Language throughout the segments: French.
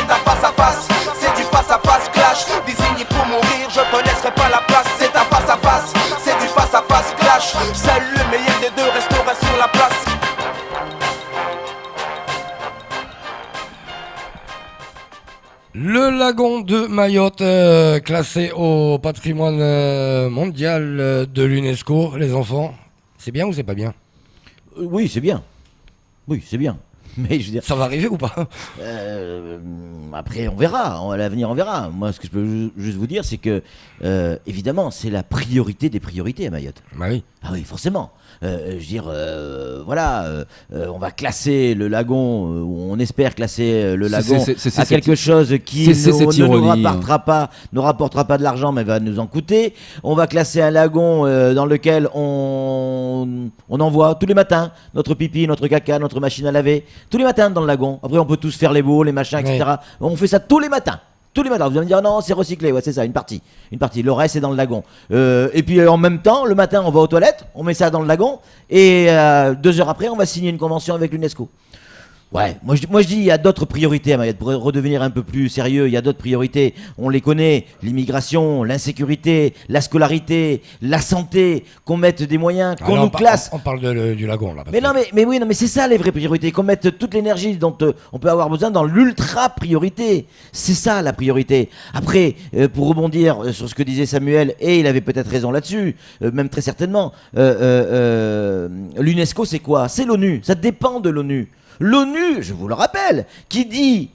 c'est un face à face. C'est du face à face clash. Désigné pour mourir, je te laisserai pas la place. C'est un face à face. C'est du face à face clash. Seul le meilleur des deux restera sur la place. Le lagon de Mayotte, classé au patrimoine mondial de l'UNESCO, les enfants, c'est bien ou c'est pas bien ? Oui, c'est bien. Oui, c'est bien. Mais je veux dire, ça va arriver ou pas ? Après, on verra. À l'avenir, on verra. Moi, ce que je peux juste vous dire, c'est que, évidemment, c'est la priorité des priorités à Mayotte. Bah oui. Ah oui, forcément. Je veux dire, voilà, on va classer le lagon, ou on espère classer le lagon à quelque chose qui ne rapportera pas de l'argent, mais va nous en coûter. On va classer un lagon dans lequel on envoie tous les matins notre pipi, notre caca, notre machine à laver, tous les matins dans le lagon. Après, on peut tous faire les beaux, les machins, etc. Ouais. On fait ça tous les matins. Tous les matins, vous allez me dire non, c'est recyclé, ouais, c'est ça, une partie. Le reste c'est dans le lagon. Et puis en même temps, le matin, on va aux toilettes, on met ça dans le lagon, et 2 heures après, on va signer une convention avec l'UNESCO. Ouais, moi je dis il y a d'autres priorités à Mayotte. Pour redevenir un peu plus sérieux, il y a d'autres priorités. On les connaît, l'immigration, l'insécurité, la scolarité, la santé, qu'on mette des moyens, qu'on nous classe. On parle du lagon là. Mais c'est ça les vraies priorités, qu'on mette toute l'énergie dont on peut avoir besoin dans l'ultra priorité. C'est ça la priorité. Après, pour rebondir sur ce que disait Samuel, et il avait peut-être raison là-dessus, même très certainement, l'UNESCO c'est quoi ? C'est l'ONU, ça dépend de l'ONU. L'ONU, je vous le rappelle, qui dit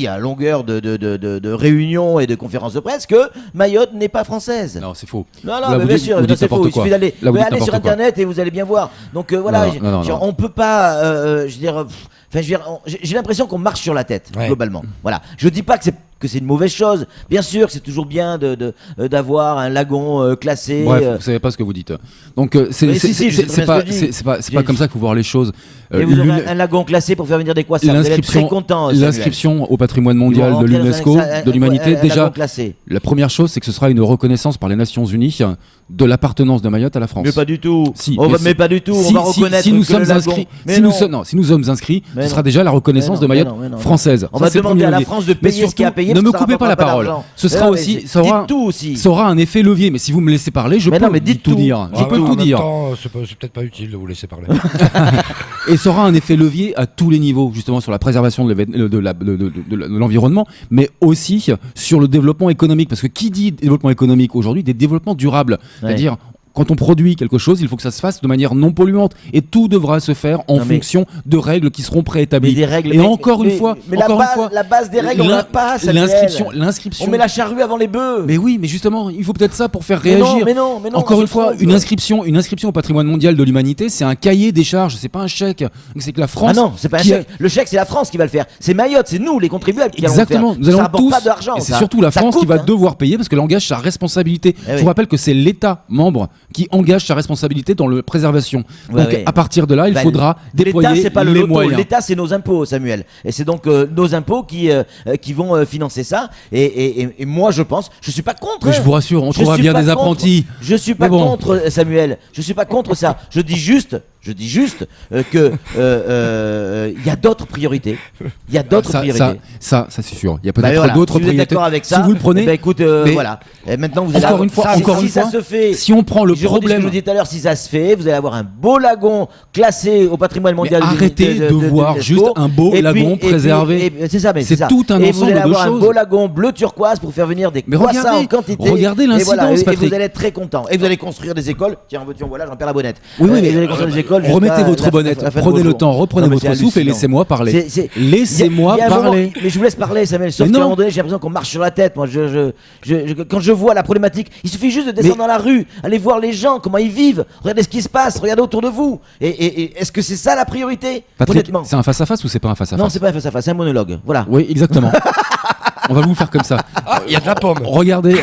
à longueur de réunions et de conférences de presse que Mayotte n'est pas française. Non, c'est faux. Non, mais bien sûr, c'est faux. Il suffit d'aller sur Internet et vous allez bien voir. Donc voilà, on peut pas, j'ai l'impression qu'on marche sur la tête, globalement. Voilà. Je dis pas que c'est une mauvaise chose. Bien sûr, c'est toujours bien d'avoir un lagon classé. Bref, vous savez pas ce que vous dites. Donc c'est pas comme ça qu'il faut voir les choses. Et vous aurez un lagon classé pour faire venir des quoi ça. Vous allez être très content. L'inscription au patrimoine mondial de l'UNESCO, de l'humanité, déjà, la première chose, c'est que ce sera une reconnaissance par les Nations Unies de l'appartenance de Mayotte à la France. Mais pas du tout. Si, mais pas du tout. On va reconnaître si nous sommes inscrits, si nous sommes inscrits, ce sera déjà la reconnaissance de Mayotte française. On va demander à la France de payer ce qui a payé. Ne me coupez pas la parole. Ce sera aussi, ça aura un effet levier. Mais si vous me laissez parler, je peux tout dire. Je peux tout dire. C'est peut-être pas utile de vous laisser parler. Et ça aura un effet levier à tous les niveaux, justement sur la préservation de l'environnement, mais aussi sur le développement économique. Parce que qui dit développement économique aujourd'hui, des développements durables, c'est-à-dire quand on produit quelque chose, il faut que ça se fasse de manière non polluante. Et tout devra se faire en fonction de règles qui seront préétablies. La base des règles, on n'a pas. L'inscription. On met la charrue avant les bœufs. Mais oui, mais justement, il faut peut-être ça pour faire réagir. Mais non, encore une fois, une inscription au patrimoine mondial de l'humanité, c'est un cahier des charges, c'est pas un chèque. C'est que la France. Ah non, c'est pas un chèque. Le chèque, c'est la France qui va le faire. C'est Mayotte, c'est nous, les contribuables, qui allons le faire. Exactement. Nous allons tous. Pas d'argent. Et c'est surtout la France qui va devoir payer parce qu'elle engage sa responsabilité. Je vous rappelle que c'est l'État membre qui engage sa responsabilité dans la préservation. Donc à partir de là, il faudra déployer les moyens. L'État, c'est nos impôts, Samuel. Et c'est donc nos impôts qui vont financer ça. Et moi, je pense, je suis pas contre. Mais je vous rassure, on trouvera bien des apprentis. Je suis pas contre, Samuel. Je suis pas contre ça. Je dis juste que y a d'autres priorités. Il y a d'autres priorités. Ça c'est sûr. Il y a peut-être d'autres priorités. Vous êtes d'accord avec ça ? Si vous le prenez. Écoute, voilà. Et maintenant, vous allez encore une fois, ça se fait. Si on prend le problème, je vous dis tout à l'heure, si ça se fait, vous allez avoir un beau lagon classé au patrimoine mondial. Arrêtez de voir juste un beau lagon préservé. C'est ça, mais c'est tout un ensemble de choses. Et vous allez avoir un beau lagon bleu turquoise pour faire venir des croissants en quantité. Regardez l'incidence, Patrick. Et vous allez être très content. Et vous allez construire des écoles. Tiens, voilà, Jean-Pierre Labonnette. Oui, mais vous allez construire des écoles. Remettez votre bonnette, prenez le temps, reprenez votre souffle et laissez-moi parler. Laissez-moi parler. Mais je vous laisse parler, Samuel. Sauf qu'à un moment donné, j'ai l'impression qu'on marche sur la tête. Moi, quand je vois la problématique, il suffit juste de descendre dans la rue, aller voir les gens, comment ils vivent, regardez ce qui se passe, regardez autour de vous. Et est-ce que c'est ça la priorité ? Patrick, c'est un face-à-face ou c'est pas un face-à-face ? Non, c'est pas un face-à-face, c'est un monologue. Voilà. Oui, exactement. On va vous faire comme ça. Il y a de la pomme. Regardez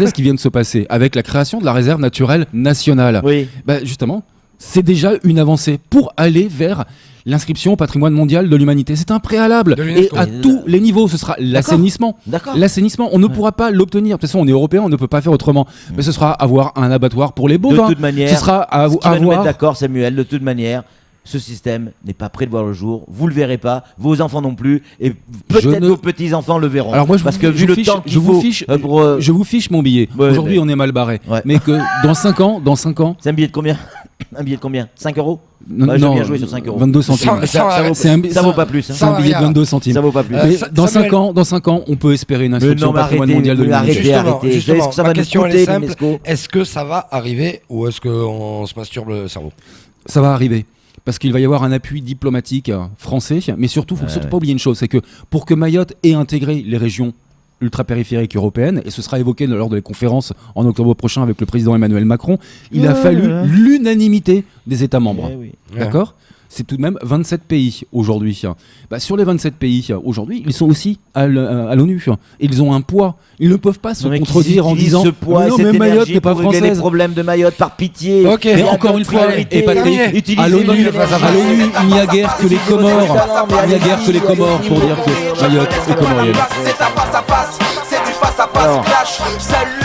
ce qui vient de se passer avec la création de la réserve naturelle nationale. Oui. Justement, c'est déjà une avancée pour aller vers l'inscription au patrimoine mondial de l'humanité. C'est un préalable. Et à tous les niveaux, ce sera l'assainissement. L'assainissement, on ne pourra pas l'obtenir. De toute façon, on est européen, on ne peut pas faire autrement. Mais ce sera avoir un abattoir pour les bovins. De toute manière, ce sera avoir... mettre d'accord, Samuel, de toute manière, ce système n'est pas prêt de voir le jour. Vous le verrez pas, vos enfants non plus, et peut-être vos petits-enfants le verront. Alors moi, parce que vu le temps qu'il faut, je vous fiche mon billet. Ouais, aujourd'hui, on est mal barré. Ouais. Mais que dans 5 ans, c'est un billet de combien? Un billet de combien? 5 euros? Non, je vais bien jouer sur 5 euros. 22 centimes. Ça vaut pas plus. C'est un billet de 22 centimes. Ça vaut pas plus. Dans 5 ans, on peut espérer une inscription au patrimoine mondial de l'UNESCO. Justement, ma question elle est simple. Est-ce que ça va arriver ou est-ce qu'on se masturbe le cerveau? Ça va arriver. Parce qu'il va y avoir un appui diplomatique français, mais surtout, il ne faut surtout pas oublier une chose, c'est que pour que Mayotte ait intégré les régions ultra-périphériques européennes, et ce sera évoqué lors de la conférence en octobre prochain avec le président Emmanuel Macron, il a fallu l'unanimité des États membres. D'accord ? C'est tout de même 27 pays aujourd'hui. Sur les 27 pays aujourd'hui, ils sont aussi à l'ONU. Ils ont un poids. Ils ne peuvent pas se contredire en disant ce poids, non, mais Mayotte n'est pas française. Les problèmes de Mayotte, par pitié. Mais encore une fois, et Patrick, à l'ONU, il n'y a guère que les Comores. Il n'y a guère que les Comores pour dire que Mayotte est comorienne. C'est un face à face, c'est du face à face clash.